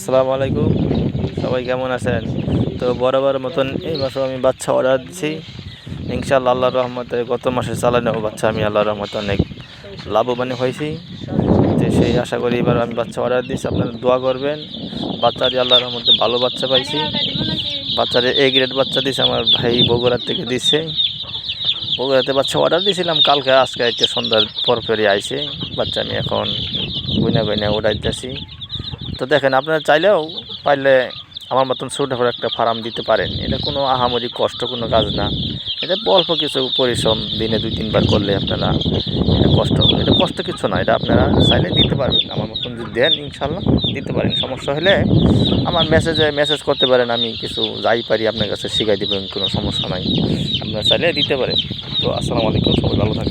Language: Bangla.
আসসালামু আলাইকুম, সবাই কেমন আছেন? তো বরাবর মতন এই মাসেও আমি বাচ্চা অর্ডার দিচ্ছি। ইনশাআল্লাহ আল্লাহর রহমতে গত মাসে চালানো বাচ্চা আমি আল্লাহর রহমতে অনেক লাভবান হয়েছি। তো সেই আশা করি এবার আমি বাচ্চা অর্ডার দিচ্ছি, আপনারা দোয়া করবেন। বাচ্চাটি আল্লাহর রহমতে ভালো বাচ্চা পাইছি। বাচ্চারে এ গ্রেড বাচ্চা দিয়েছে, আমার ভাই বগুড়ার থেকে দিচ্ছে। বগুড়াতে বাচ্চা অর্ডার দিয়েছিলাম কালকে, আজকে একটা সন্ধ্যার পরপরই আইছে বাচ্চা। আমি এখন গইনা গইনা উড়াইতেছি। তো দেখেন, আপনারা চাইলেও পারলে আমার মতন ছোটো করে একটা ফার্ম দিতে পারেন। এটা কোনো আহামরি কষ্ট কোনো কাজ না। এটা অল্প কিছু পরিশ্রম, দিনে 2-3 বার করলে আপনারা এটা কষ্ট কিছু না। এটা আপনারা চাইলে দিতে পারবেন, আমার মতন যদি দেন ইনশাল্লাহ দিতে পারেন। সমস্যা হলে আমার মেসেজ করতে পারেন, আমি কিছু যাই পারি আপনার কাছে শিখাই দেবেন, কোনো সমস্যা নাই। আপনারা চাইলে দিতে পারেন। তো আসসালামু আলাইকুম, সবাই ভালো থাকেন।